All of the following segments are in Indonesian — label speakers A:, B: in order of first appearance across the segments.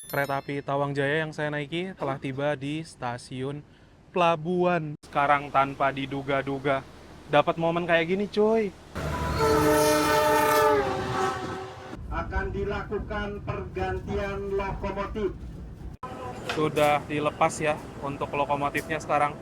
A: Kereta api Tawang Jaya yang saya naiki telah tiba di stasiun Pelabuhan. Sekarang tanpa diduga-duga dapat momen kayak gini, cuy.
B: Akan dilakukan pergantian lokomotif.
A: Sudah dilepas ya untuk lokomotifnya sekarang.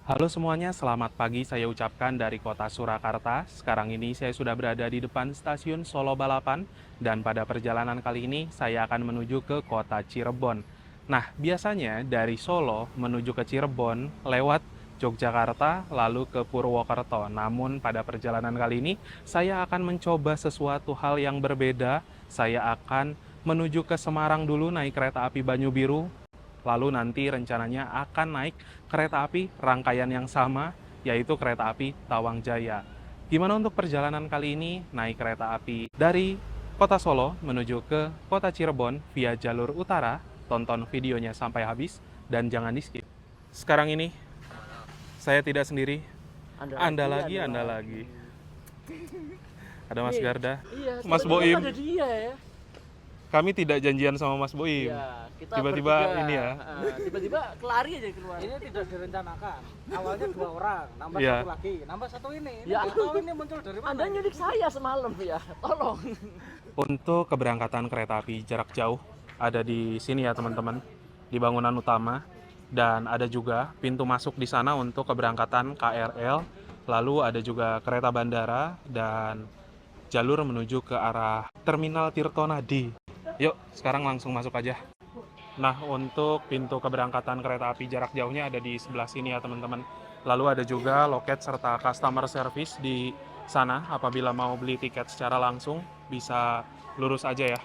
A: Halo semuanya, selamat pagi saya ucapkan dari kota Surakarta. Sekarang ini saya sudah berada di depan stasiun Solo Balapan dan pada perjalanan kali ini saya akan menuju ke kota Cirebon. Nah, biasanya dari Solo menuju ke Cirebon lewat Yogyakarta lalu ke Purwokerto. Namun pada perjalanan kali ini saya akan mencoba sesuatu hal yang berbeda. Saya akan menuju ke Semarang dulu naik kereta api Banyu Biru. Lalu nanti rencananya akan naik kereta api rangkaian yang sama, yaitu kereta api Tawang Jaya. Gimana untuk perjalanan kali ini naik kereta api dari kota Solo menuju ke kota Cirebon via jalur utara? Tonton videonya sampai habis dan jangan di-skip. Sekarang ini saya tidak sendiri. Anda lagi. Ada Mas Garda,
C: Iya,
A: Mas Boim.
C: ada dia ya.
A: Kami tidak janjian sama Mas Boim.
C: Iya, kita
A: Tiba-tiba
C: bertiga.
A: ini ya.
C: Tiba-tiba kelari aja keluar.
D: Ini tidak direncanakan. Awalnya 2 orang, nambah
A: Iya.
D: satu lagi, nambah satu ini.
C: Ya.
D: Nggak tahu ini muncul dari mana.
C: Anda nyulik saya semalam ya. Tolong.
A: Untuk keberangkatan kereta api jarak jauh ada di sini ya teman-teman, di bangunan utama, dan ada juga pintu masuk di sana untuk keberangkatan KRL, lalu ada juga kereta bandara dan jalur menuju ke arah Terminal Tirtonadi. Yuk, sekarang langsung masuk aja. Nah, untuk pintu keberangkatan kereta api jarak jauhnya ada di sebelah sini ya teman-teman. Lalu ada juga loket serta customer service di sana. Apabila mau beli tiket secara langsung, bisa lurus aja ya.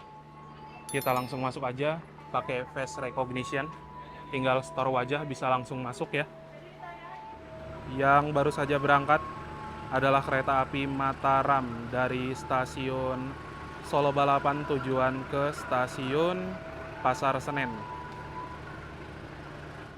A: Kita langsung masuk aja, pakai face recognition. Tinggal store wajah, bisa langsung masuk ya. Yang baru saja berangkat adalah kereta api Mataram dari stasiun Solo Balapan tujuan ke stasiun Pasar Senen.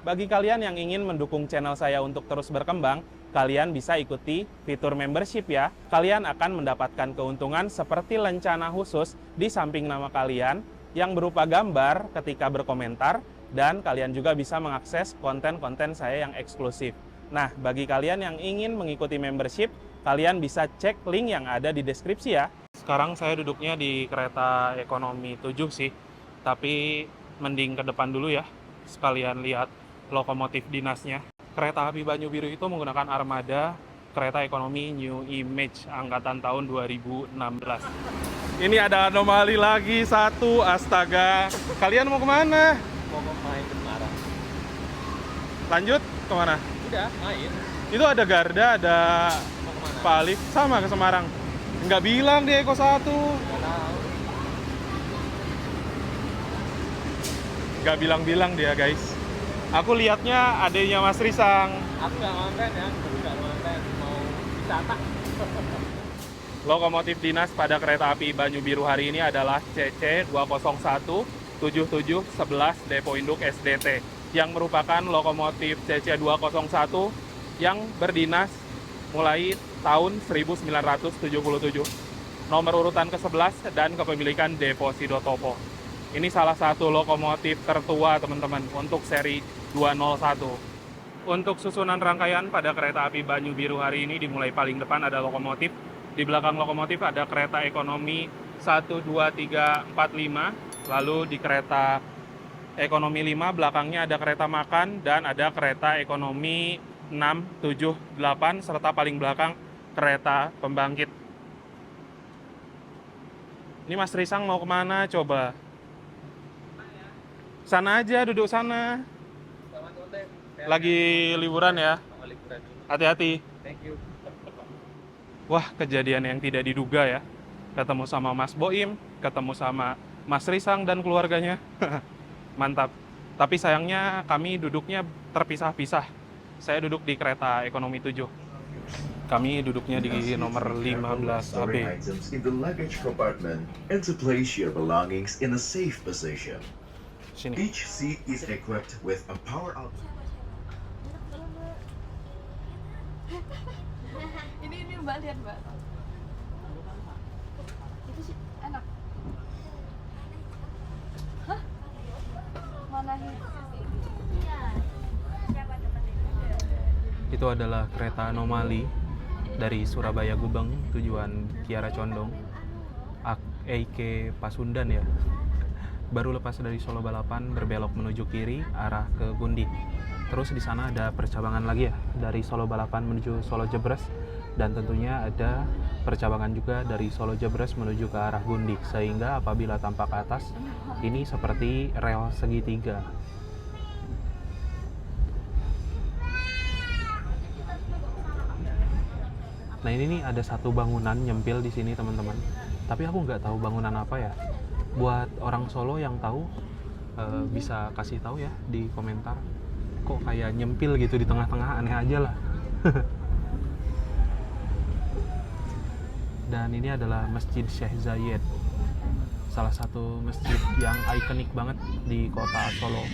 A: Bagi kalian yang ingin mendukung channel saya untuk terus berkembang, kalian bisa ikuti fitur membership ya. Kalian akan mendapatkan keuntungan seperti lencana khusus di samping nama kalian yang berupa gambar ketika berkomentar, dan kalian juga bisa mengakses konten-konten saya yang eksklusif. Nah, bagi kalian yang ingin mengikuti membership, kalian bisa cek link yang ada di deskripsi ya. Sekarang saya duduknya di kereta ekonomi 7 sih, tapi mending ke depan dulu ya, sekalian lihat lokomotif dinasnya. Kereta api Banyu Biru itu menggunakan armada kereta ekonomi New Image angkatan tahun 2016. Ini ada anomali lagi satu, astaga. Kalian mau kemana?
C: Mau main ke Semarang.
A: Lanjut kemana?
C: Udah, main.
A: Itu ada Garda, ada
C: Mau kemana?
A: Pak Alif, sama ke Semarang. Nggak bilang di Eko 1.
C: Nggak tahu.
A: Nggak bilang-bilang dia guys. Aku lihatnya adanya Mas Risang.
C: Aku nggak ngonten ya, aku nggak ngonten. Mau wisata.
A: Lokomotif dinas pada kereta api Banyu Biru hari ini adalah CC 201 7711 Depo Induk SDT, yang merupakan lokomotif CC 201 yang berdinas mulai tahun 1977. Nomor urutan ke-11 dan kepemilikan Deposito Topo. Ini salah satu lokomotif tertua teman-teman untuk seri 201. Untuk susunan rangkaian pada kereta api Banyu Biru hari ini dimulai paling depan ada lokomotif. Di belakang lokomotif ada kereta ekonomi 1, 2, 3, 4, 5. Lalu di kereta ekonomi 5 belakangnya ada kereta makan dan ada kereta ekonomi 6, 7, 8 serta paling belakang kereta pembangkit. Ini Mas Risang mau kemana coba? Sana aja, duduk sana. Lagi liburan ya? Hati-hati.
C: Thank you.
A: Wah, kejadian yang tidak diduga ya. Ketemu sama Mas Boim, ketemu sama Mas Risang dan keluarganya. Mantap. Tapi sayangnya kami duduknya terpisah-pisah. Saya duduk di kereta ekonomi 7. Kami duduknya di nomor 15 AB.
E: Items in the luggage compartment and to place your belongings in a safe position.
A: Sini.
E: Each seat is equipped with a power outlet.
F: Ini Mbak lihat Mbak. Itu sih enak. Hah?
A: Itu adalah kereta anomali dari Surabaya Gubeng tujuan Kiara Condong, Pasundan ya. Baru lepas dari Solo Balapan berbelok menuju kiri arah ke Gundi. Terus di sana ada percabangan lagi ya dari Solo Balapan menuju Solo Jebres, dan tentunya ada percabangan juga dari Solo Jebres menuju ke arah Gundi, sehingga apabila tampak ke atas ini seperti rel segitiga. Nah ini nih ada satu bangunan nyempil di sini teman-teman, tapi aku nggak tahu bangunan apa ya. Buat orang Solo yang tahu bisa kasih tahu ya di komentar. Kok kayak nyempil gitu di tengah-tengah, aneh aja lah. Dan ini adalah Masjid Syekh Zayed, salah satu masjid yang ikonik banget di kota Solo.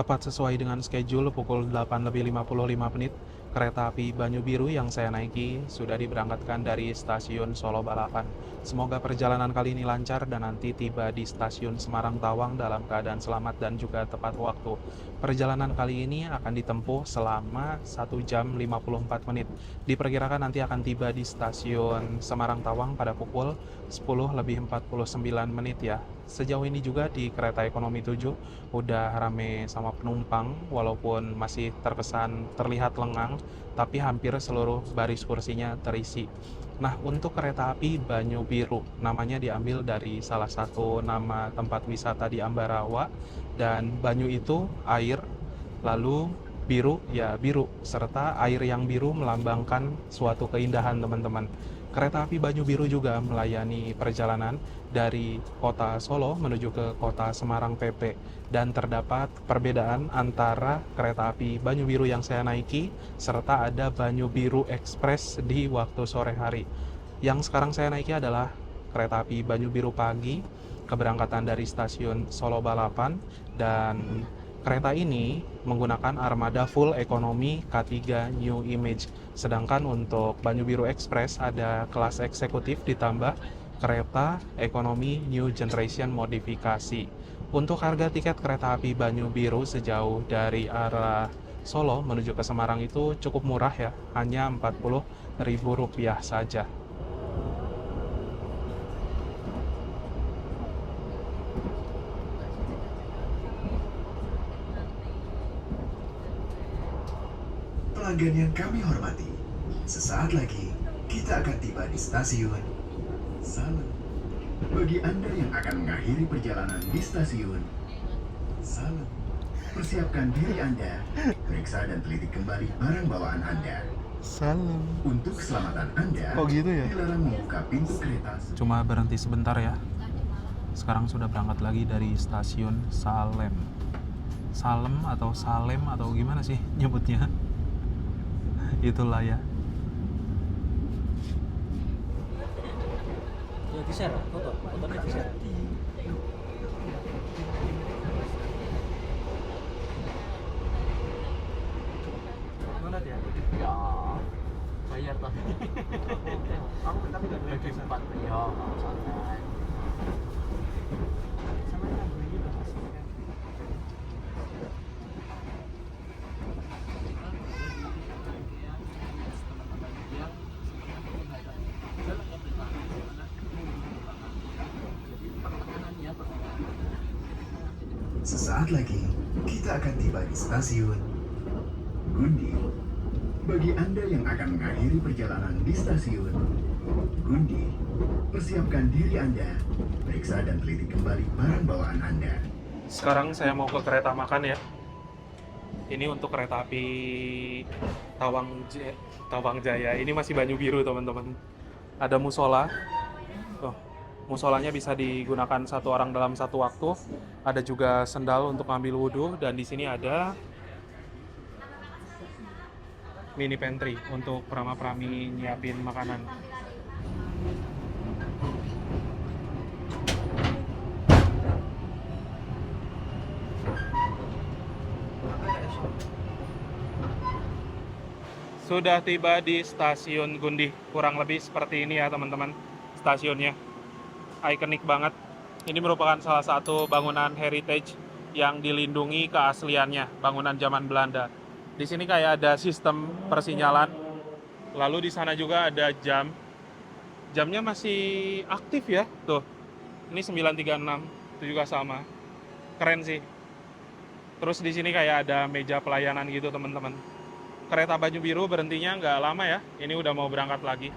A: Tepat sesuai dengan schedule pukul 8:55 kereta api Banyu Biru yang saya naiki sudah diberangkatkan dari stasiun Solo Balapan. Semoga perjalanan kali ini lancar dan nanti tiba di stasiun Semarang Tawang dalam keadaan selamat dan juga tepat waktu. Perjalanan kali ini akan ditempuh selama 1 jam 54 menit. Diperkirakan nanti akan tiba di stasiun Semarang Tawang pada pukul 10:49 ya. Sejauh ini juga di kereta ekonomi 7 udah rame sama penumpang, walaupun masih terlihat lengang, tapi hampir seluruh baris kursinya terisi. Nah, untuk kereta api Banyu Biru, namanya diambil dari salah satu nama tempat wisata di Ambarawa, dan Banyu itu air, lalu biru ya biru, serta air yang biru melambangkan suatu keindahan teman-teman. Kereta api Banyu Biru juga melayani perjalanan dari kota Solo menuju ke kota Semarang PP, dan terdapat perbedaan antara kereta api Banyu Biru yang saya naiki serta ada Banyu Biru Express di waktu sore hari. Yang sekarang saya naiki adalah kereta api Banyu Biru pagi, keberangkatan dari stasiun Solo Balapan, dan kereta ini menggunakan armada full ekonomi K3 New Image. Sedangkan untuk Banyu Biru Express ada kelas eksekutif ditambah kereta ekonomi New Generation modifikasi. Untuk harga tiket kereta api Banyu Biru sejauh dari arah Solo menuju ke Semarang itu cukup murah ya, hanya Rp40.000 saja.
E: Pelanggan yang kami hormati, sesaat lagi kita akan tiba di stasiun Salem. Bagi Anda yang akan mengakhiri perjalanan di stasiun Salem, persiapkan diri Anda, periksa dan teliti kembali barang bawaan Anda.
A: Salem.
E: Untuk keselamatan Anda,
A: gitu ya?
E: dilarang membuka pintu kereta.
A: Cuma berhenti sebentar ya. Sekarang sudah berangkat lagi dari stasiun Salem. Salem atau Salem atau gimana sih nyebutnya? Itulah ya.
D: Ya di-share, fotonya di-share. Mana dia?
C: Ya, bayar toh.
D: Aku tapi nggak boleh
C: Bagi
D: di-share.
C: 4 ya, santai.
D: Sama yang beli gitu.
E: Sesaat lagi kita akan tiba di stasiun Gundi. Bagi Anda yang akan mengakhiri perjalanan di stasiun Gundi, persiapkan diri Anda, periksa dan teliti kembali barang bawaan Anda.
A: Sekarang saya mau ke kereta makan ya. Ini untuk kereta api Tawang Jaya. Ini masih Banyu Biru teman-teman. Ada musola. Oh, musolanya bisa digunakan satu orang dalam satu waktu. Ada juga sendal untuk ngambil wudhu, dan di sini ada mini pantry untuk prama-prami nyiapin makanan. Sudah tiba di stasiun Gundi. Kurang lebih seperti ini ya teman-teman stasiunnya. Ikonik banget. Ini merupakan salah satu bangunan heritage yang dilindungi keasliannya, bangunan zaman Belanda. Di sini kayak ada sistem persinyalan. Lalu di sana juga ada jam. Jamnya masih aktif ya. Tuh. Ini 9.36. Itu juga sama. Keren sih. Terus di sini kayak ada meja pelayanan gitu, teman-teman. Kereta Banyu Biru berhentinya nggak lama ya. Ini udah mau berangkat lagi.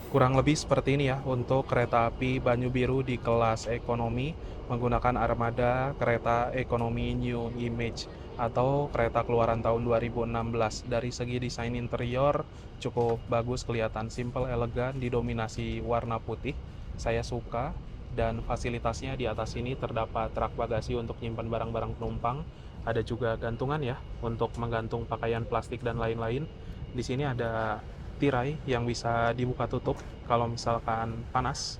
A: Kurang lebih seperti ini ya untuk kereta api Banyu Biru di kelas ekonomi menggunakan armada kereta ekonomi New Image atau kereta keluaran tahun 2016. Dari segi desain interior cukup bagus, kelihatan simple, elegan, didominasi warna putih. Saya suka, dan fasilitasnya di atas ini terdapat rak bagasi untuk menyimpan barang-barang penumpang. Ada juga gantungan ya untuk menggantung pakaian plastik dan lain-lain. Di sini ada tirai yang bisa dibuka tutup kalau misalkan panas.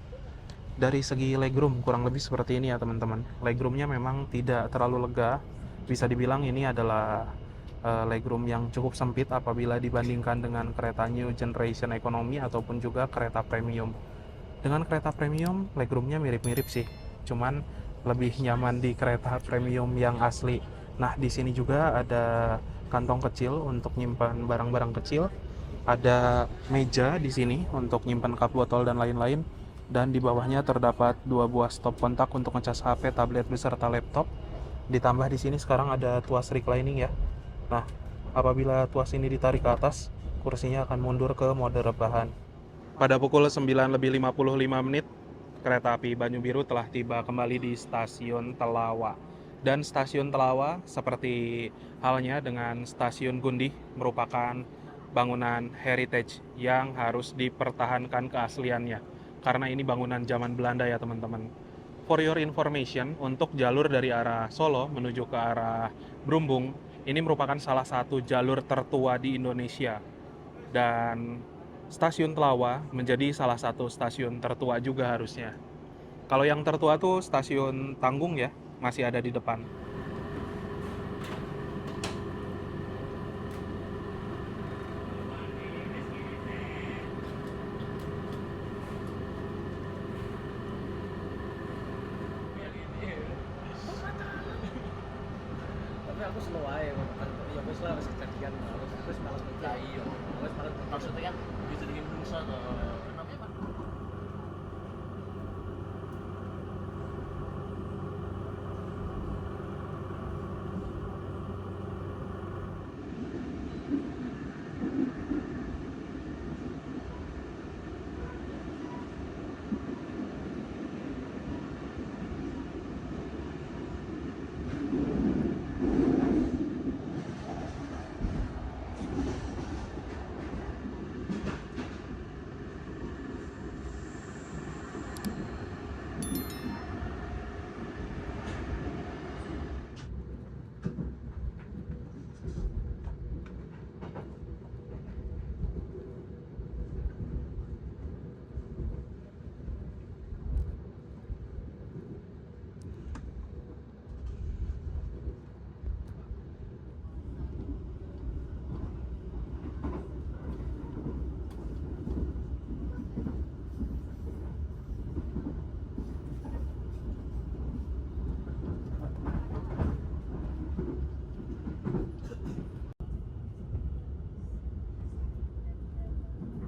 A: Dari segi legroom kurang lebih seperti ini ya teman-teman. Legroomnya memang tidak terlalu lega, bisa dibilang ini adalah legroom yang cukup sempit apabila dibandingkan dengan kereta New Generation Economy ataupun juga kereta premium. Dengan kereta premium legroomnya mirip-mirip sih, cuman lebih nyaman di kereta premium yang asli. Nah, di sini juga ada kantong kecil untuk nyimpan barang-barang kecil. Ada meja di sini untuk nyimpan cup botol dan lain-lain, dan di bawahnya terdapat 2 buah stop kontak untuk ngecas HP, tablet beserta laptop. Ditambah di sini sekarang ada tuas reclining ya. Nah, apabila tuas ini ditarik ke atas, kursinya akan mundur ke mode rebahan. Pada pukul 9:55, kereta api Banyu Biru telah tiba kembali di stasiun Telawa. Dan stasiun Telawa seperti halnya dengan stasiun Gundih merupakan bangunan heritage yang harus dipertahankan keasliannya, karena ini bangunan zaman Belanda ya teman-teman. For your information, untuk jalur dari arah Solo menuju ke arah Brumbung, ini merupakan salah satu jalur tertua di Indonesia, dan stasiun Telawa menjadi salah satu stasiun tertua juga harusnya. Kalau yang tertua tuh stasiun Tanggung ya, masih ada di depan.
C: Tapi aku slow aja kan, ya wis lah wis kejadian wis malas mencari yo. Wis malas maksudnya kan bisa bikin pulsa to. Kenapa kan?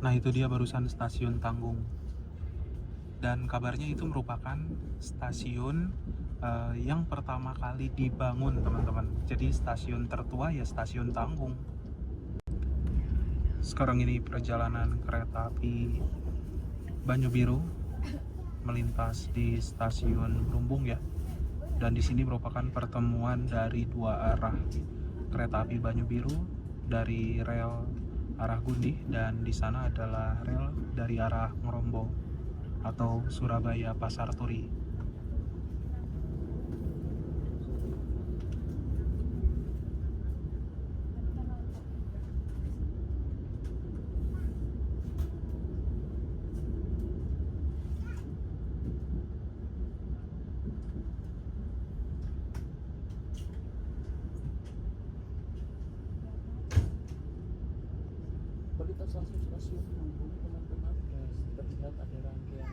A: Nah, itu dia barusan stasiun Tanggung. Dan kabarnya itu merupakan stasiun yang pertama kali dibangun, teman-teman. Jadi stasiun tertua ya stasiun Tanggung. Sekarang ini perjalanan kereta api Banyu Biru melintas di stasiun Brumbung ya. Dan di sini merupakan pertemuan dari dua arah kereta api Banyu Biru dari rel arah Gundih, dan di sana adalah rel dari arah Ngerombo atau Surabaya Pasar Turi.
C: Kualitas stasiun Manggung teman-teman, terlihat ada rangkaian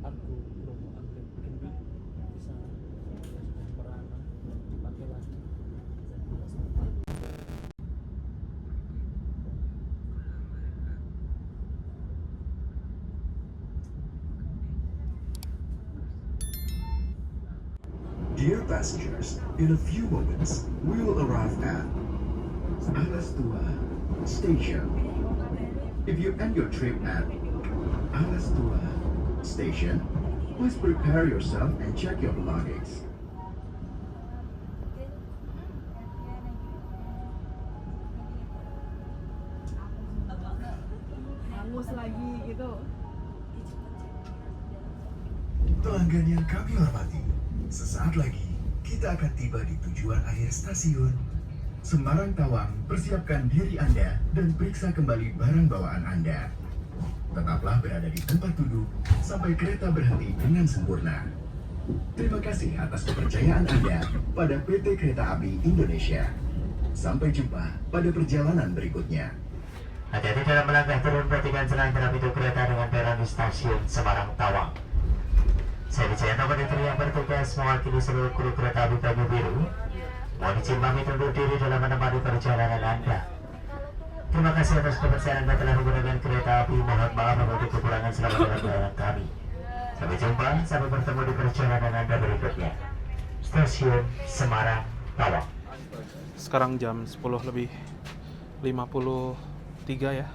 C: Argo Bromo Anggrek Genbi di sana sudah merana dipakai lagi.
E: Dear passengers, in a few moments, we will arrive at Alas Tua Station. If you end your trip at Alas Tua Station, please prepare yourself and check your belongings.
F: Hangus lagi gitu.
E: Pelanggan yang kami hormati, sesaat lagi kita akan tiba di tujuan akhir stasiun Semarang Tawang. Persiapkan diri Anda dan periksa kembali barang bawaan Anda. Tetaplah berada di tempat duduk sampai kereta berhenti dengan sempurna. Terima kasih atas kepercayaan Anda pada PT Kereta Api Indonesia. Sampai jumpa pada perjalanan berikutnya.
G: Hati-hati dalam melangkah turun, perhatikan jalan pintu kereta dengan peron di stasiun Semarang Tawang. Saya Wijayanto, kondektur yang bertugas mewakili seluruh kru kereta api Banyu Biru. Mohon izin pamit undur diri dalam menemani perjalanan Anda. Terima kasih atas kepercayaan Anda telah menggunakan kereta api. Mohon maaf untuk kekurangan selama dalam perjalanan kami. Sampai jumpa, sampai bertemu di perjalanan Anda berikutnya. Stasiun Semarang Tawang.
A: Sekarang jam 10 lebih 53 ya.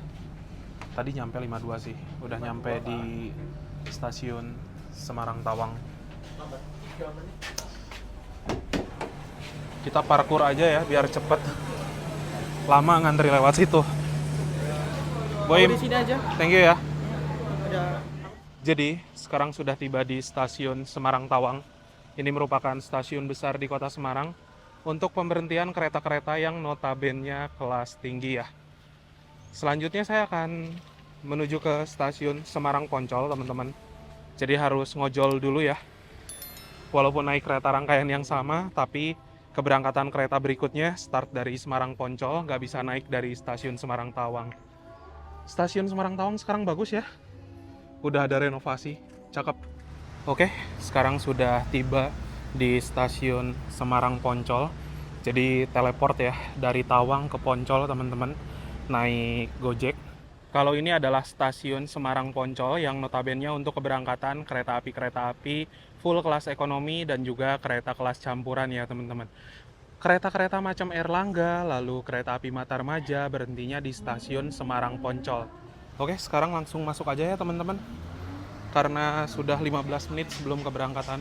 A: Tadi nyampe 52 sih. Udah nyampe di stasiun Semarang Tawang. Kita parkur aja ya biar cepet. Lama ngantri lewat situ. Boy,
D: di sini aja.
A: thank you ya.
D: Ada
A: Jadi, sekarang sudah tiba di stasiun Semarang Tawang. Ini merupakan stasiun besar di kota Semarang untuk pemberhentian kereta-kereta yang notabene kelas tinggi ya. Selanjutnya saya akan menuju ke stasiun Semarang Poncol, teman-teman. Jadi harus ngojol dulu ya. Walaupun naik kereta rangkaian yang sama, tapi keberangkatan kereta berikutnya start dari Semarang Poncol, nggak bisa naik dari stasiun Semarang Tawang. Stasiun Semarang Tawang sekarang bagus ya. Udah ada renovasi, cakep. Oke, sekarang sudah tiba di stasiun Semarang Poncol. Jadi teleport ya dari Tawang ke Poncol, teman-teman. Naik Gojek. Kalau ini adalah stasiun Semarang Poncol yang notabene untuk keberangkatan kereta api full kelas ekonomi dan juga kereta kelas campuran ya teman-teman. Kereta-kereta macam Erlangga, lalu kereta api Matarmaja berhentinya di stasiun Semarang Poncol. Oke, sekarang langsung masuk aja ya teman-teman. Karena sudah 15 menit sebelum keberangkatan.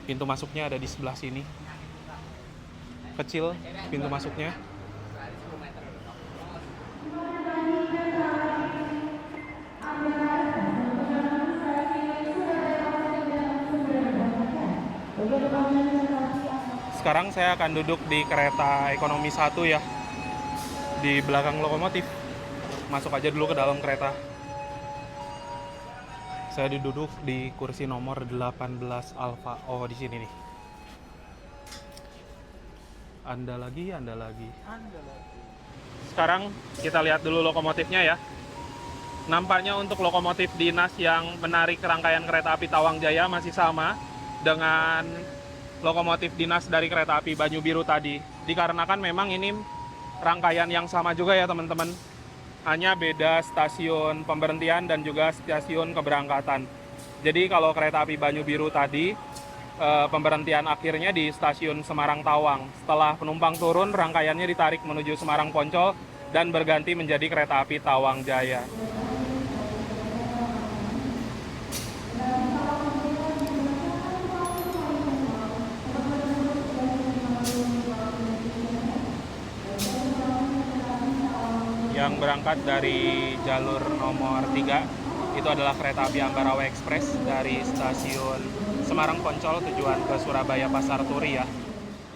A: Pintu masuknya ada di sebelah sini. Kecil pintu masuknya. Sekarang saya akan duduk di kereta ekonomi 1 ya, di belakang lokomotif. Masuk aja dulu ke dalam kereta. Saya duduk di kursi nomor 18 Alfa. Oh, di sini nih. Anda lagi. Sekarang kita lihat dulu lokomotifnya ya. Nampaknya untuk lokomotif dinas yang menarik rangkaian kereta api Tawang Jaya masih sama dengan lokomotif dinas dari kereta api Banyu Biru tadi. Dikarenakan memang ini rangkaian yang sama juga ya teman-teman. Hanya beda stasiun pemberhentian dan juga stasiun keberangkatan. Jadi kalau kereta api Banyu Biru tadi, pemberhentian akhirnya di stasiun Semarang Tawang. Setelah penumpang turun, rangkaiannya ditarik menuju Semarang Poncol dan berganti menjadi kereta api Tawang Jaya. yang berangkat dari jalur nomor 3 itu adalah kereta api Ambarawa Express dari stasiun Semarang Poncol tujuan ke Surabaya Pasar Turi ya.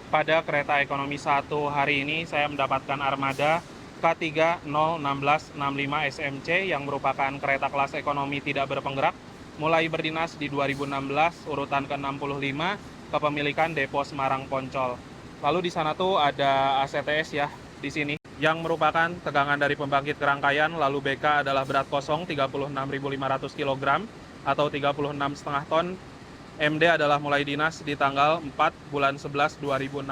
A: Pada kereta ekonomi 1 hari ini saya mendapatkan armada K3 01665 SMC yang merupakan kereta kelas ekonomi tidak berpenggerak mulai berdinas di 2016 urutan ke-65 kepemilikan Depo Semarang Poncol. Lalu di sana tuh ada ACTS ya di sini yang merupakan tegangan dari pembangkit kerangkaian, lalu BK adalah berat kosong 36.500 kg atau 36,5 ton. MD adalah mulai dinas di tanggal 4 bulan 11 2016.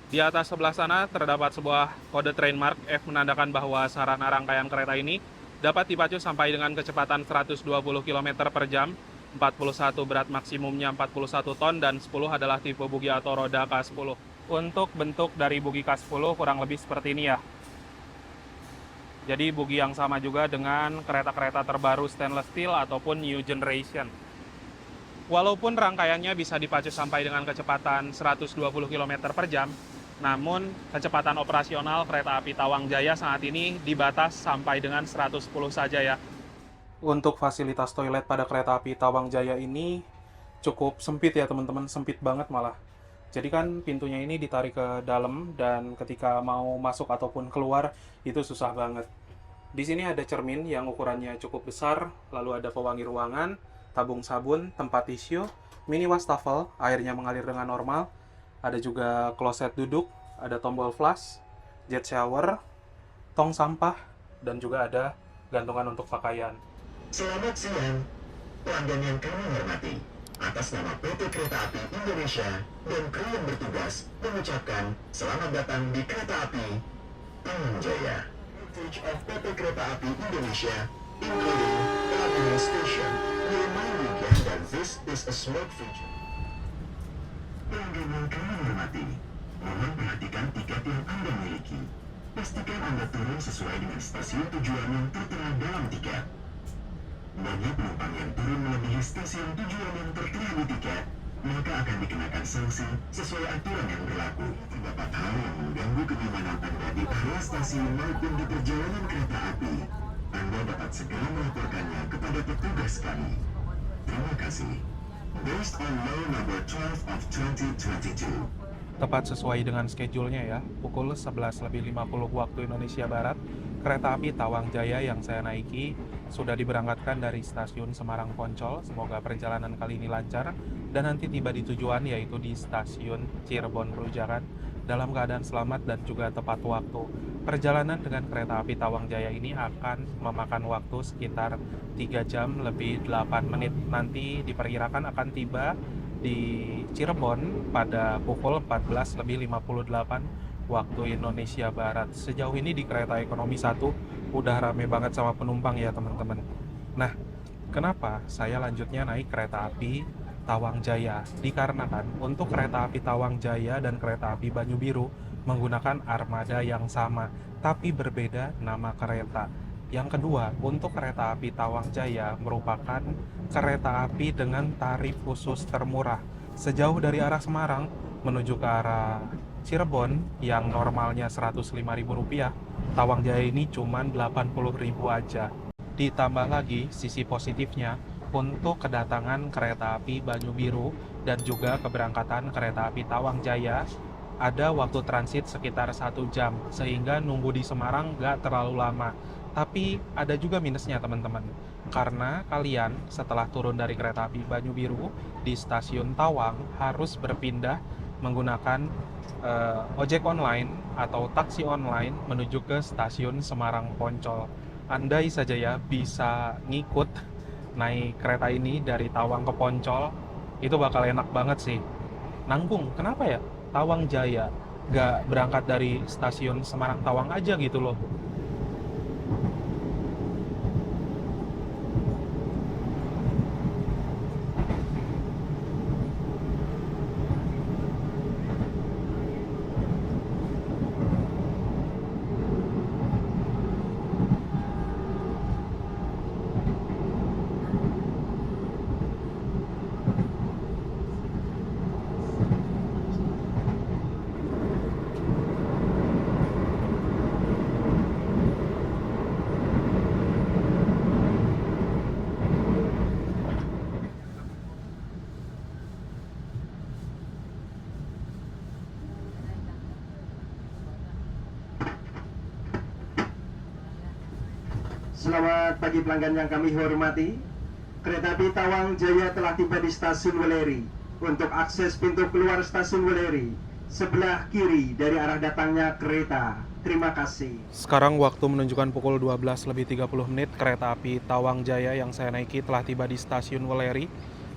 A: Di atas sebelah sana terdapat sebuah kode trademark F menandakan bahwa sarana rangkaian kereta ini dapat dipacu sampai dengan kecepatan 120 km per jam, 41 berat maksimumnya 41 ton, dan 10 adalah tipe bugi atau roda K10. Untuk bentuk dari bugi K10 kurang lebih seperti ini ya. Jadi bugi yang sama juga dengan kereta-kereta terbaru stainless steel ataupun new generation. Walaupun rangkaiannya bisa dipacu sampai dengan kecepatan 120 km per jam, namun kecepatan operasional kereta api Tawang Jaya saat ini dibatas sampai dengan 110 saja ya. Untuk fasilitas toilet pada kereta api Tawang Jaya ini cukup sempit ya teman-teman, sempit banget malah. Jadi kan pintunya ini ditarik ke dalam dan ketika mau masuk ataupun keluar itu susah banget. Di sini ada cermin yang ukurannya cukup besar, lalu ada pewangi ruangan, tabung sabun, tempat tisu, mini wastafel, airnya mengalir dengan normal. Ada juga kloset duduk, ada tombol flush, jet shower, tong sampah, dan juga ada gantungan untuk pakaian.
E: Selamat siang, pelanggan yang kami hormati. Atas nama PT Kereta Api Indonesia dan kru yang bertugas mengucapkan selamat datang di Kereta Api Tawang Jaya. Heritage of PT Kereta Api Indonesia, including the administration, we remind you again that this is a smart feature. Pelanggan yang kami hormati, mohon perhatikan tiket yang Anda miliki. Pastikan Anda turun sesuai dengan stasiun tujuan yang tertera dalam tiket. Bagi penumpang yang turun melebihi stasiun tujuan yang tertera di tiket, maka akan dikenakan sanksi sesuai aturan yang berlaku. Terdapat hal yang mengganggu kenyamanan Anda di area stasiun maupun di perjalanan kereta api, Anda dapat segera melaporkannya kepada petugas kami. Terima kasih. Based on law number 12 of 2022.
A: Tepat sesuai dengan schedule-nya ya, pukul 11.50 waktu Indonesia Barat, kereta api Tawang Jaya yang saya naiki sudah diberangkatkan dari stasiun Semarang Poncol. Semoga perjalanan kali ini lancar dan nanti tiba di tujuan yaitu di stasiun Cirebon Perujakan dalam keadaan selamat dan juga tepat waktu. Perjalanan dengan kereta api Tawang Jaya ini akan memakan waktu sekitar 3 jam lebih 8 menit. Nanti diperkirakan akan tiba di Cirebon pada pukul 14.58 waktu Indonesia Barat. Sejauh ini di kereta ekonomi 1 udah rame banget sama penumpang ya teman-teman. Nah, kenapa saya lanjutnya naik kereta api Tawang Jaya? Dikarenakan untuk kereta api Tawang Jaya dan kereta api Banyu Biru menggunakan armada yang sama, tapi berbeda nama kereta. Yang kedua, untuk kereta api Tawang Jaya merupakan kereta api dengan tarif khusus termurah. Sejauh dari arah Semarang menuju ke arah Cirebon yang normalnya Rp105.000, Tawang Jaya ini cuma Rp80.000 aja. Ditambah lagi sisi positifnya, untuk kedatangan kereta api Banyu Biru dan juga keberangkatan kereta api Tawang Jaya ada waktu transit sekitar 1 jam, sehingga nunggu di Semarang nggak terlalu lama. Tapi ada juga minusnya teman-teman, karena kalian setelah turun dari kereta api Banyu Biru di stasiun Tawang harus berpindah menggunakan ojek online atau taksi online menuju ke stasiun Semarang Poncol. Andai saja ya bisa ngikut naik kereta ini dari Tawang ke Poncol, itu bakal enak banget sih. Nanggung, kenapa ya Tawang Jaya nggak berangkat dari stasiun Semarang Tawang aja gitu loh.
B: Selamat pagi pelanggan yang kami hormati. Kereta api Tawang Jaya telah tiba di stasiun Weleri. Untuk akses pintu keluar stasiun Weleri, sebelah kiri dari arah datangnya kereta. Terima kasih.
A: Sekarang waktu menunjukkan pukul 12:30 kereta api Tawang Jaya yang saya naiki telah tiba di stasiun Weleri.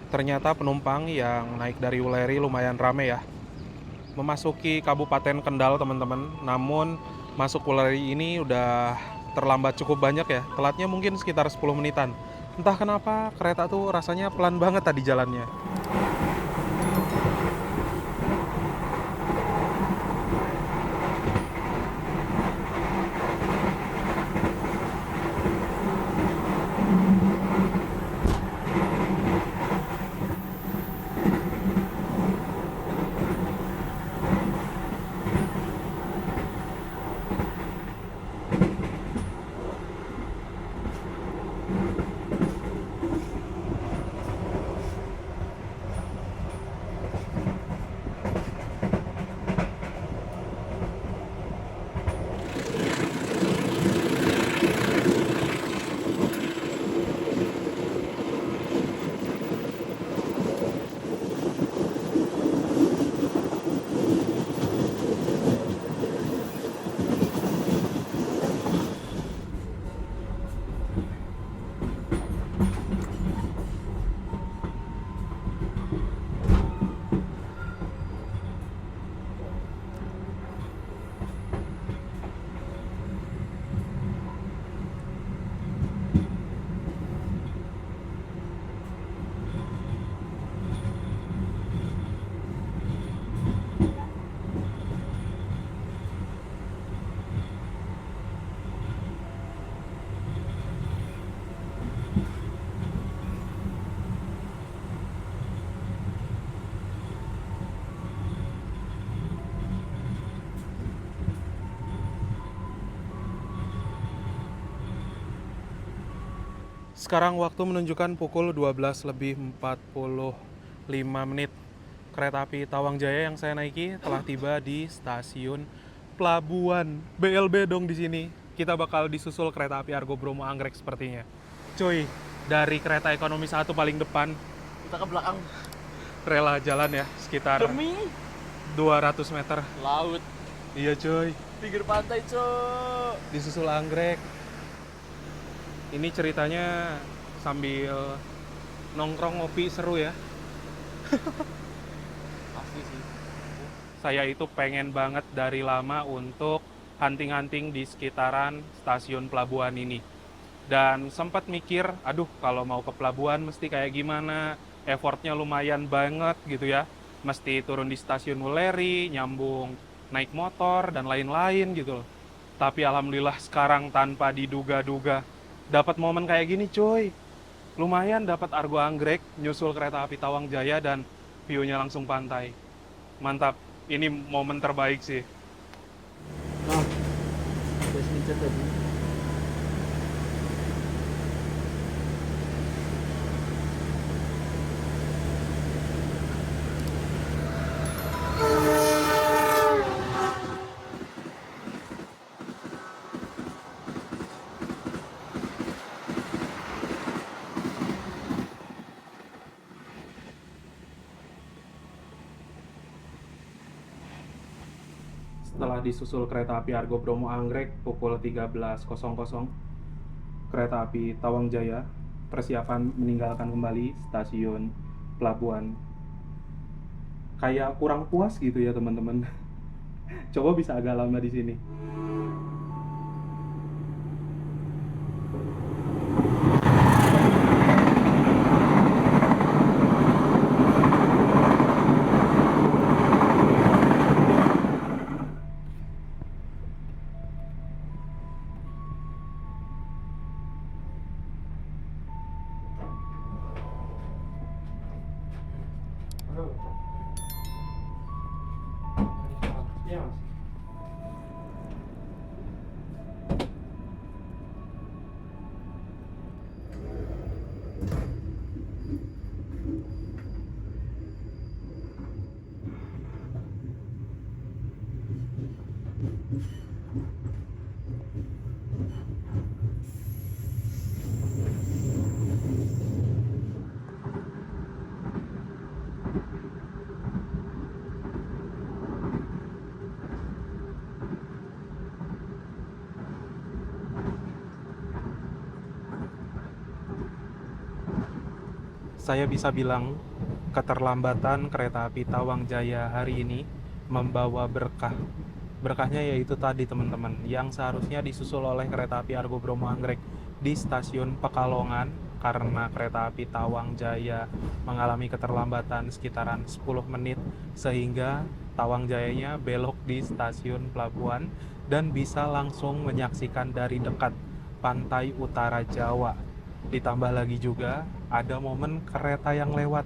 A: Ternyata penumpang yang naik dari Weleri lumayan rame ya. Memasuki Kabupaten Kendal teman-teman, namun masuk Weleri ini udah terlambat cukup banyak ya. Telatnya mungkin sekitar 10 menitan. Entah kenapa kereta tuh rasanya pelan banget tadi jalannya. Sekarang waktu menunjukkan pukul 12:45. Kereta api Tawang Jaya yang saya naiki telah tiba di stasiun Pelabuhan. BLB dong di sini. Kita bakal disusul kereta api Argo Bromo Anggrek sepertinya. Cuy, dari kereta ekonomi 1 paling depan,
C: Kita ke belakang
A: rela jalan ya sekitar
C: demi
A: 200 meter.
C: laut,
A: Iya cuy,
C: pinggir pantai, Cok.
A: disusul anggrek. Ini ceritanya sambil nongkrong ngopi seru ya.
C: Asli sih.
A: Saya itu pengen banget dari lama untuk hunting-hunting di sekitaran stasiun pelabuhan ini. Dan sempat mikir, aduh kalau mau ke pelabuhan mesti kayak gimana, effortnya lumayan banget gitu ya. Mesti turun di stasiun Weleri, nyambung naik motor, dan lain-lain gitu loh. Tapi alhamdulillah sekarang tanpa diduga-duga, dapat momen kayak gini cuy. Lumayan dapat Argo Anggrek, nyusul kereta api Tawang Jaya, dan view-nya langsung pantai. Mantap, ini momen terbaik sih.
C: Nah, udah seminggu tadi.
A: Setelah disusul kereta api Argo Bromo Anggrek pukul 13.00, kereta api Tawang Jaya persiapan meninggalkan kembali stasiun pelabuhan. Kayak kurang puas gitu ya teman-teman. Coba bisa agak lama di sini. Saya bisa bilang keterlambatan kereta api Tawang Jaya hari ini membawa berkah. Berkahnya yaitu tadi teman-teman, yang seharusnya disusul oleh kereta api Argo Bromo Anggrek di stasiun Pekalongan, karena kereta api Tawang Jaya mengalami keterlambatan sekitaran 10 menit, sehingga Tawang Jayanya belok di stasiun Pelabuhan dan bisa langsung menyaksikan dari dekat pantai utara Jawa. Ditambah lagi juga ada momen kereta yang lewat.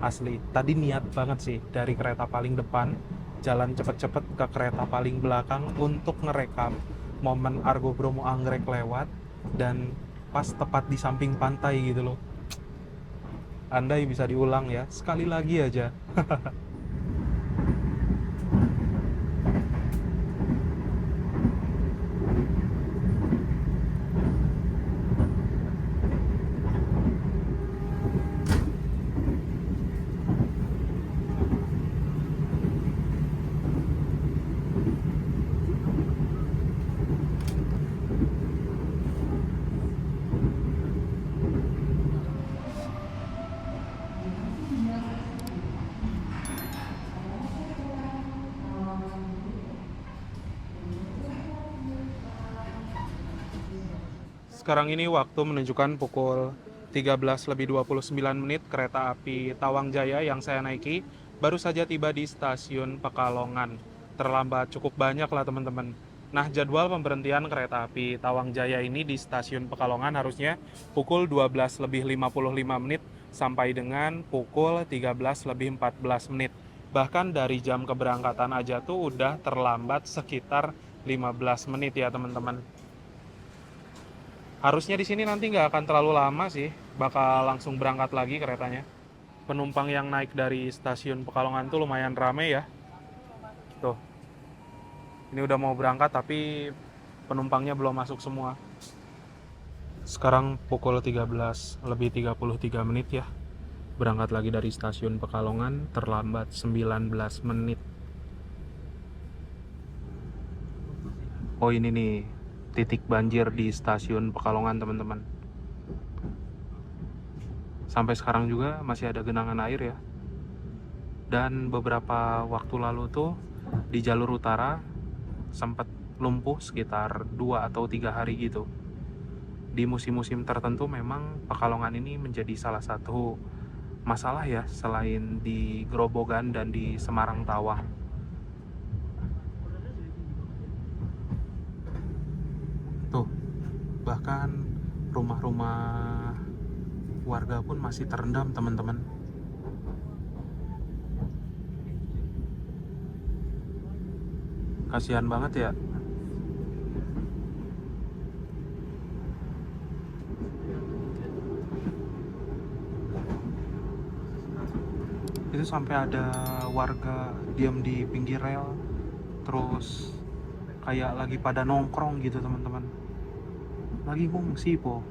A: Asli, tadi niat banget sih dari kereta paling depan jalan cepet-cepet ke kereta paling belakang untuk ngerekam momen Argo Bromo Anggrek lewat dan pas tepat di samping pantai gitu loh. Andai bisa diulang ya, sekali lagi aja. Sekarang ini waktu menunjukkan pukul 13:29 kereta api Tawang Jaya yang saya naiki baru saja tiba di stasiun Pekalongan. Terlambat cukup banyak lah teman-teman. Nah, jadwal pemberhentian kereta api Tawang Jaya ini di stasiun Pekalongan harusnya pukul 12:55 sampai dengan pukul 13:14. Bahkan dari jam keberangkatan aja tuh udah terlambat sekitar 15 menit ya teman-teman. Harusnya di sini nanti nggak akan terlalu lama sih, bakal langsung berangkat lagi keretanya. Penumpang yang naik dari stasiun Pekalongan tuh lumayan rame ya. Tuh, ini udah mau berangkat tapi penumpangnya belum masuk semua. Sekarang pukul 13:33 ya. Berangkat lagi dari stasiun Pekalongan, terlambat 19 menit. Oh ini nih, titik banjir di stasiun Pekalongan teman-teman. Sampai sekarang juga masih ada genangan air ya. Dan beberapa waktu lalu tuh di jalur utara sempat lumpuh sekitar 2 atau 3 hari gitu. Di musim-musim tertentu memang Pekalongan ini menjadi salah satu masalah ya, selain di Grobogan dan di Semarang Tawang. Tuh, bahkan rumah-rumah warga pun masih terendam teman-teman. Kasihan banget ya. Itu sampai ada warga diam di pinggir rel, terus kayak lagi pada nongkrong gitu teman-teman, lagi ngungsi po.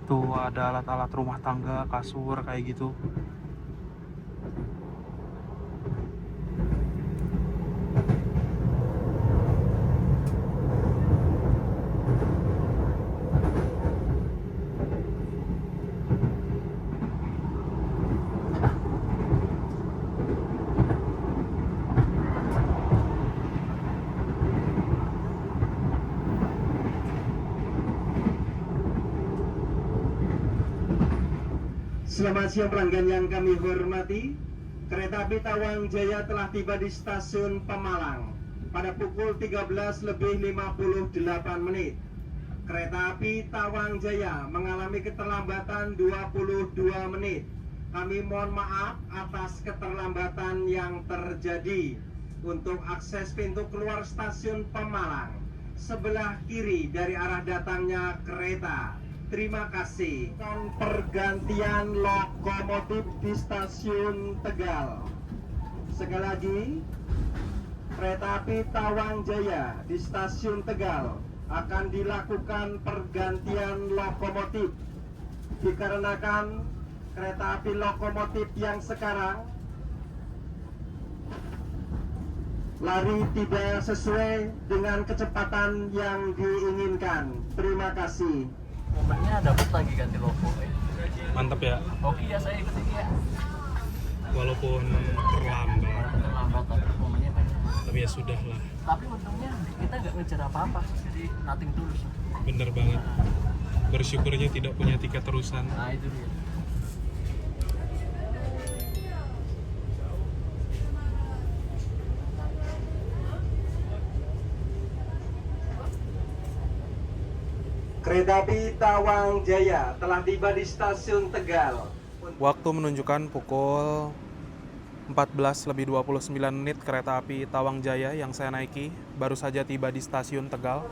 A: Tuh ada alat-alat rumah tangga, kasur kayak gitu.
B: Selamat siang pelanggan yang kami hormati. Kereta api Tawang Jaya telah tiba di stasiun Pemalang pada pukul 13:58. Kereta api Tawang Jaya mengalami keterlambatan 22 menit. Kami mohon maaf atas keterlambatan yang terjadi. Untuk akses pintu keluar stasiun Pemalang, sebelah kiri dari arah datangnya kereta. Terima kasih. Pergantian lokomotif di stasiun Tegal. Sekali lagi, kereta api Tawang Jaya di stasiun Tegal akan dilakukan pergantian lokomotif dikarenakan kereta api lokomotif yang sekarang lari tidak sesuai dengan kecepatan yang diinginkan. Terima kasih.
D: Momennya dapat lagi ganti logo.
A: Mantep ya,
C: Oke ya, saya ikut ini ya.
A: walaupun terlambat,
C: Terlambat tapi momennya banyak.
A: tapi ya sudah lah.
C: Tapi untungnya kita nggak ngejar apa-apa, jadi nothing tulus.
A: Bener banget. Bersyukurnya tidak punya tiket terusan.
C: Nah itu dia.
B: Kereta api Tawang Jaya telah tiba di stasiun Tegal.
A: Waktu menunjukkan pukul 14:29 kereta api Tawang Jaya yang saya naiki baru saja tiba di stasiun Tegal.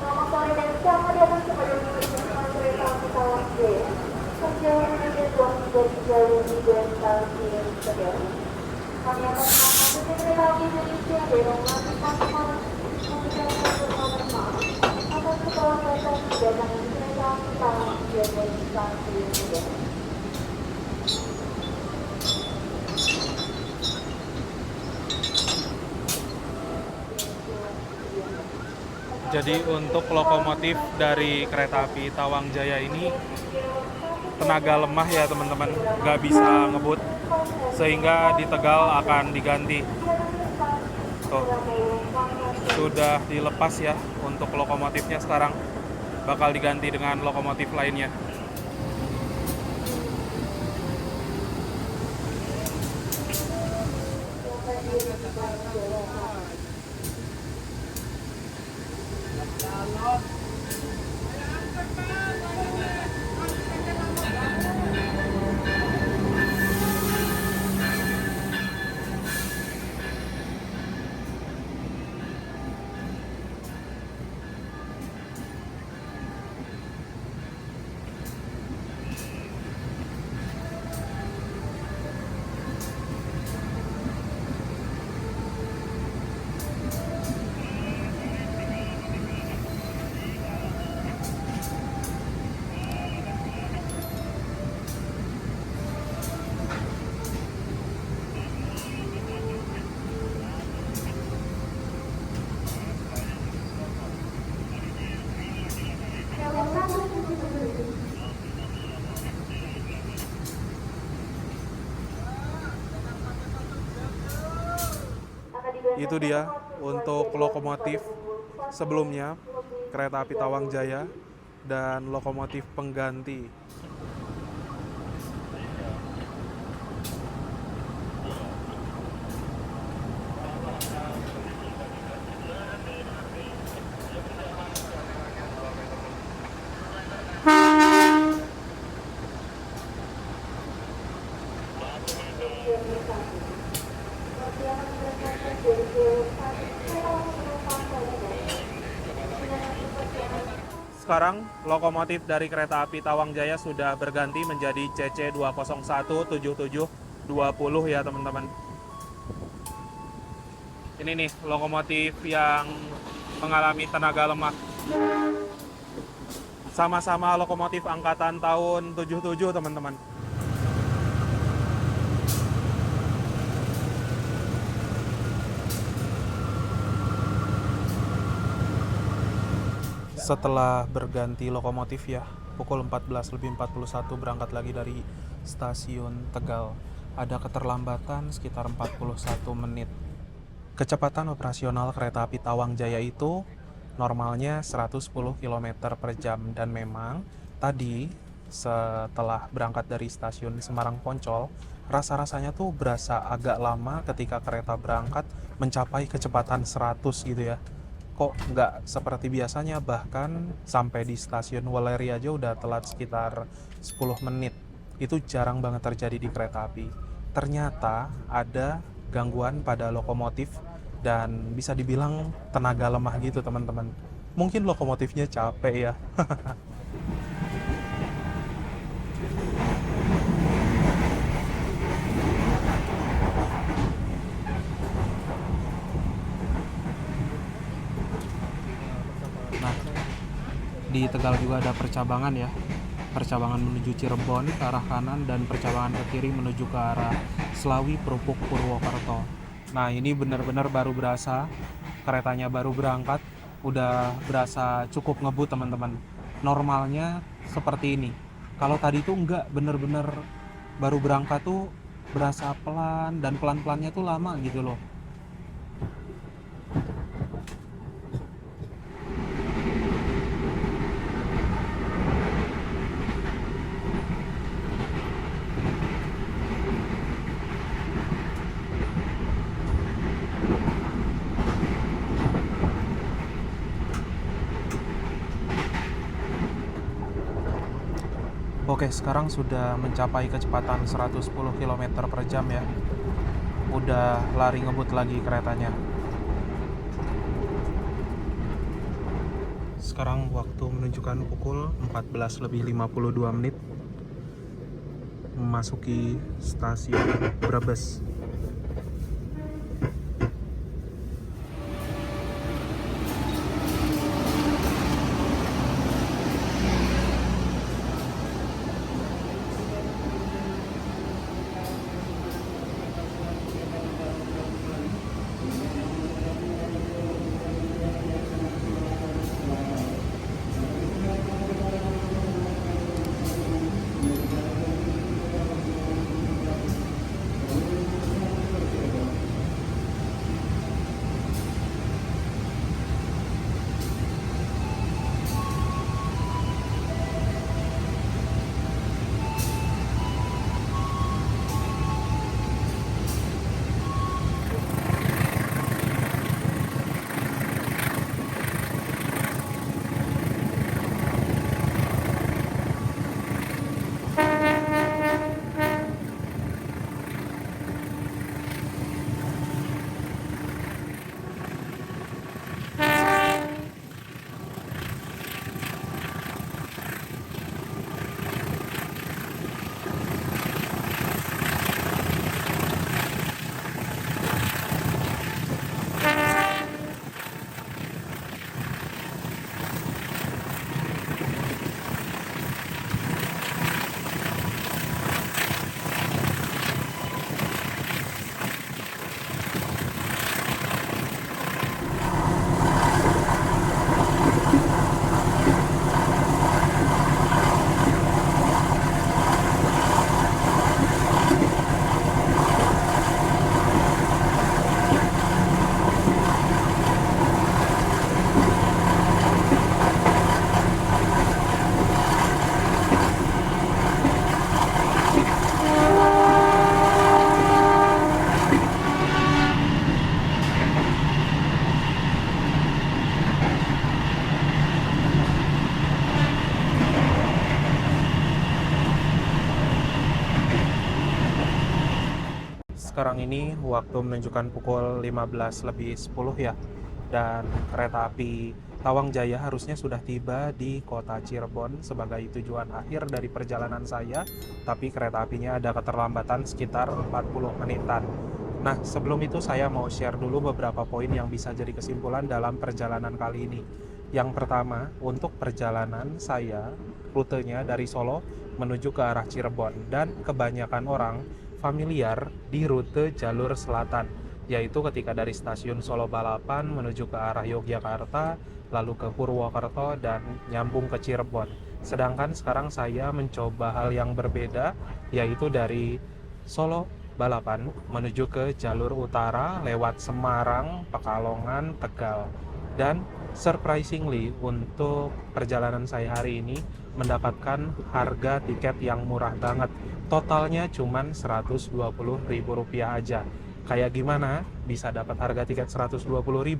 H: Selamat sore dan selamat datang kepada penumpang kereta api Tawang Jaya. Perjalanan yang telah tiba di jalur di stasiun Tegal. Kami akan mengangkut kereta api Indonesia dengan melakukan permohonan maaf atas keterlambatan kedatangan kereta api Tawang Jaya di stasiun Tegal.
A: Jadi untuk lokomotif dari kereta api Tawang Jaya ini tenaga lemah ya teman-teman, nggak bisa ngebut, sehingga di Tegal akan diganti. Tuh, sudah dilepas ya untuk lokomotifnya, sekarang bakal diganti dengan lokomotif lainnya. Itu dia untuk lokomotif sebelumnya kereta api Tawang Jaya dan lokomotif pengganti. Sekarang lokomotif dari kereta api Tawang Jaya sudah berganti menjadi CC 2017720 ya teman-teman. Ini nih lokomotif yang mengalami tenaga lemah. Sama-sama lokomotif angkatan tahun 77 teman-teman. Setelah berganti lokomotif ya, pukul 14:41 berangkat lagi dari stasiun Tegal. Ada keterlambatan sekitar 41 menit. Kecepatan operasional kereta api Tawang Jaya itu normalnya 110 km per jam, dan memang tadi setelah berangkat dari stasiun Semarang Poncol, rasa-rasanya tuh berasa agak lama ketika kereta berangkat mencapai kecepatan 100 gitu ya. Kok nggak seperti biasanya, bahkan sampai di stasiun Weleri aja udah telat sekitar 10 menit. Itu jarang banget terjadi di kereta api. Ternyata ada gangguan pada lokomotif dan bisa dibilang tenaga lemah gitu teman-teman. Mungkin lokomotifnya capek ya. Nah, di Tegal juga ada percabangan ya. Percabangan menuju Cirebon ke arah kanan dan percabangan ke kiri menuju ke arah Slawi Perupuk Purwokerto. Nah, ini benar-benar baru berasa, keretanya baru berangkat, udah berasa cukup ngebut teman-teman. normalnya seperti ini. Kalau tadi tuh enggak, bener-bener baru berangkat tuh berasa pelan, dan pelan-pelannya tuh lama gitu loh. Oke, sekarang sudah mencapai kecepatan 110 km per jam ya. Udah lari ngebut lagi keretanya. Sekarang waktu menunjukkan pukul 14:52. Memasuki stasiun Brebes. Sekarang ini waktu menunjukkan pukul 15:10 ya. Dan kereta api Tawang Jaya harusnya sudah tiba di kota Cirebon sebagai tujuan akhir dari perjalanan saya, tapi kereta apinya ada keterlambatan sekitar 40 menitan. Nah, sebelum itu saya mau share dulu beberapa poin yang bisa jadi kesimpulan dalam perjalanan kali ini. Yang pertama, untuk perjalanan saya, rutenya dari Solo menuju ke arah Cirebon, dan kebanyakan orang familiar di rute jalur selatan, yaitu ketika dari stasiun Solo Balapan menuju ke arah Yogyakarta, lalu ke Purwokerto, dan nyambung ke Cirebon. Sedangkan sekarang saya mencoba hal yang berbeda, yaitu dari Solo Balapan menuju ke jalur utara lewat Semarang, Pekalongan, Tegal. Dan surprisingly untuk perjalanan saya hari ini mendapatkan harga tiket yang murah banget. Totalnya cuman Rp120.000 aja. Kayak gimana bisa dapat harga tiket Rp120.000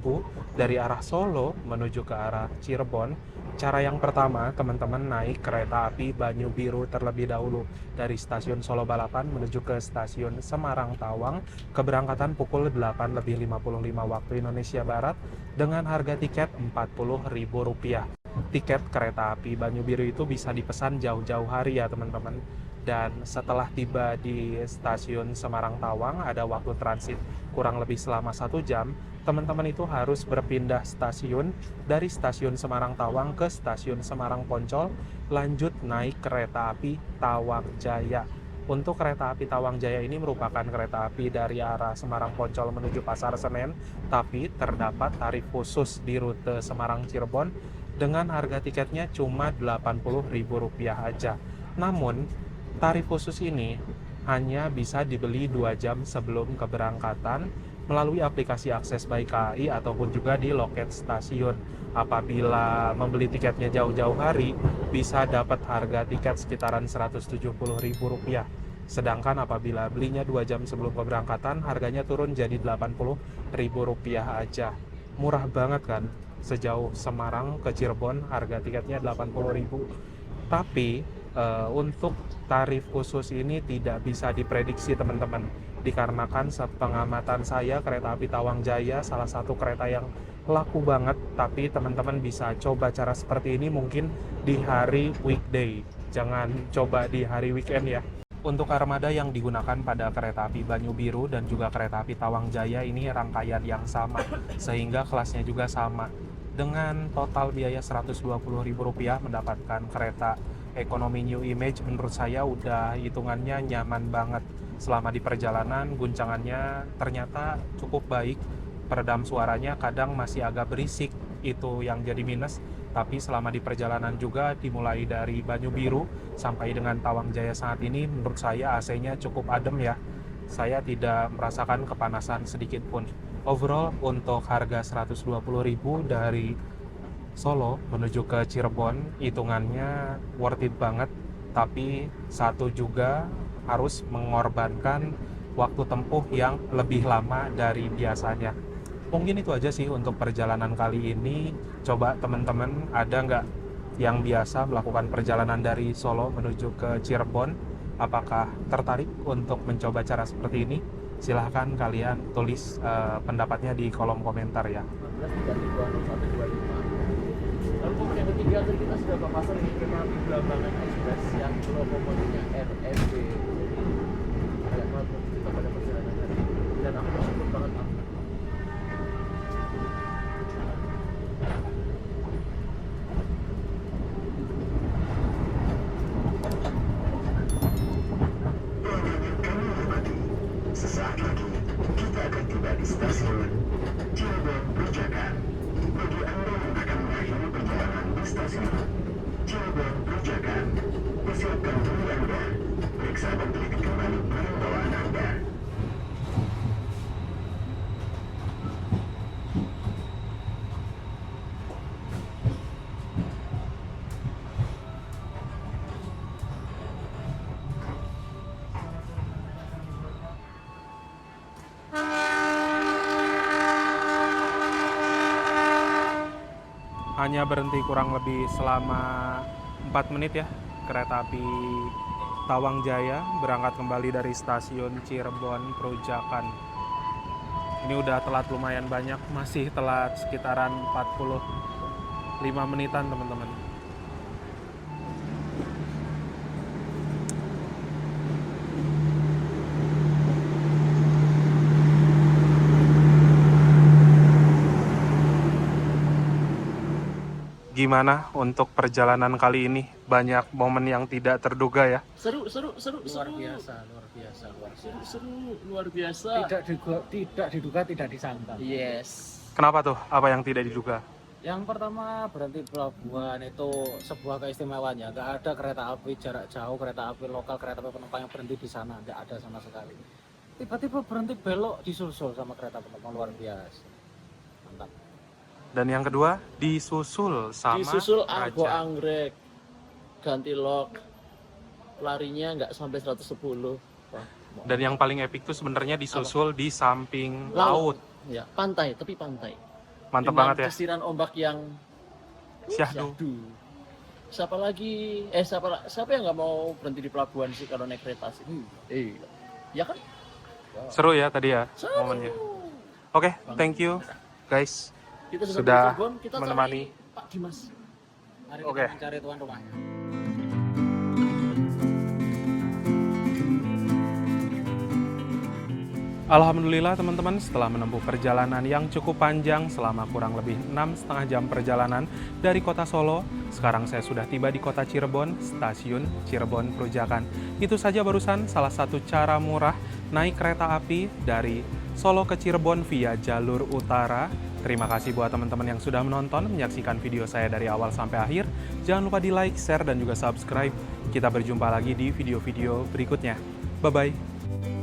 A: dari arah Solo menuju ke arah Cirebon? Cara yang pertama, teman-teman naik kereta api Banyu Biru terlebih dahulu dari stasiun Solo Balapan menuju ke stasiun Semarang Tawang, keberangkatan pukul 8:55 waktu Indonesia Barat dengan harga tiket Rp40.000. Tiket kereta api Banyu Biru itu bisa dipesan jauh-jauh hari ya teman-teman. Dan setelah tiba di stasiun Semarang Tawang, ada waktu transit kurang lebih selama 1 jam. Teman-teman itu harus berpindah stasiun dari stasiun Semarang Tawang ke stasiun Semarang Poncol, lanjut naik kereta api Tawang Jaya. Untuk kereta api Tawang Jaya ini merupakan kereta api dari arah Semarang Poncol menuju Pasar Senen, tapi terdapat tarif khusus di rute Semarang Cirebon dengan harga tiketnya cuma Rp80.000 aja. Namun, tarif khusus ini hanya bisa dibeli 2 jam sebelum keberangkatan melalui aplikasi Akses by KAI ataupun juga di loket stasiun. Apabila membeli tiketnya jauh-jauh hari, bisa dapat harga tiket sekitaran Rp170.000. Sedangkan apabila belinya 2 jam sebelum keberangkatan, harganya turun jadi Rp80.000 aja. Murah banget kan? Sejauh Semarang ke Cirebon, harga tiketnya Rp80.000. Tapi untuk tarif khusus ini tidak bisa diprediksi teman-teman. Dikarenakan sepengamatan saya, kereta api Tawang Jaya salah satu kereta yang laku banget. Tapi teman-teman bisa coba cara seperti ini mungkin di hari weekday. Jangan coba di hari weekend ya. Untuk armada yang digunakan pada kereta api Banyu Biru dan juga kereta api Tawang Jaya ini rangkaian yang sama, sehingga kelasnya juga sama. Dengan total biaya Rp120.000 mendapatkan kereta ekonomi New Image, menurut saya udah hitungannya nyaman banget. Selama di perjalanan, guncangannya ternyata cukup baik. Peredam suaranya kadang masih agak berisik, itu yang jadi minus. Tapi selama di perjalanan juga, dimulai dari Banyu Biru sampai dengan Tawang Jaya saat ini, menurut saya AC-nya cukup adem ya. Saya tidak merasakan kepanasan sedikit pun. Overall, untuk harga Rp120.000 dari Solo menuju ke Cirebon, hitungannya worth it banget. Tapi satu juga harus mengorbankan waktu tempuh yang lebih lama dari biasanya. Mungkin itu aja sih untuk perjalanan kali ini. Coba teman-teman ada nggak yang biasa melakukan perjalanan dari Solo menuju ke Cirebon? Apakah tertarik untuk mencoba cara seperti ini? Silahkan kalian tulis pendapatnya di kolom komentar ya.
C: 14.301.25. Lalu kemudian yang ketiga tadi kita sudah pasang ini kereta api Blambangan Express yang lokomotifnya RMB. Agak mantap kita pada perjalanan hari ini. Dan aku bersyukur banget
E: Sesaat lagi kita akan tiba di stasiun Cirebon Perujakan. Bagi Anda yang akan mengakhiri perjalanan di stasiun Cirebon Perujakan, persiapkan diri Anda, periksa dan teliti kembali barang bawaan Anda.
A: Hanya berhenti kurang lebih selama 4 menit ya. Kereta api Tawang Jaya berangkat kembali dari stasiun Cirebon Perujakan. Ini udah telat lumayan banyak, masih telat sekitaran 45 menitan teman-teman. Gimana untuk perjalanan kali ini? Banyak momen yang tidak terduga ya.
C: seru.
D: Luar biasa.
C: Luar biasa.
D: Tidak diduga, tidak disangka.
C: Yes.
A: Kenapa tuh? Apa yang tidak diduga?
D: Yang pertama, berhenti pelabuhan itu sebuah keistimewaannya. Nggak ada kereta api jarak jauh, kereta api lokal, kereta api penumpang yang berhenti di sana. Nggak ada sama sekali. Tiba-tiba berhenti belok disusul sama kereta penumpang, luar biasa. Mantap.
A: Dan yang kedua, disusul sama
C: Argo
A: Raja.
C: Anggrek, ganti lok, larinya nggak sampai 110. Wah,
A: Dan yang paling epic tuh sebenarnya disusul di samping laut.
C: ya pantai, tapi pantai.
A: Mantep
C: Dengan
A: banget ya.
C: desiran ombak yang
A: Syahdu.
C: Siapa lagi? Siapa yang nggak mau berhenti di pelabuhan sih kalau naik kereta sih? Iya, ya kan?
A: Seru ya tadi ya
C: Seru.
A: momennya. Oke, thank you guys.
C: Kita
A: Sudah
C: di Cirebon, kita
A: menemani.
C: cari Pak Dimas.
D: Mari
A: Oke.
D: kita mencari tuan rumahnya.
A: Alhamdulillah teman-teman, setelah menempuh perjalanan yang cukup panjang selama kurang lebih 6,5 jam perjalanan dari kota Solo, sekarang saya sudah tiba di kota Cirebon, stasiun Cirebon Perujakan. Itu saja barusan salah satu cara murah naik kereta api dari Solo ke Cirebon via jalur utara Terima kasih buat teman-teman yang sudah menonton, menyaksikan video saya dari awal sampai akhir. Jangan lupa di like, share, dan juga subscribe. Kita berjumpa lagi di video-video berikutnya. Bye-bye.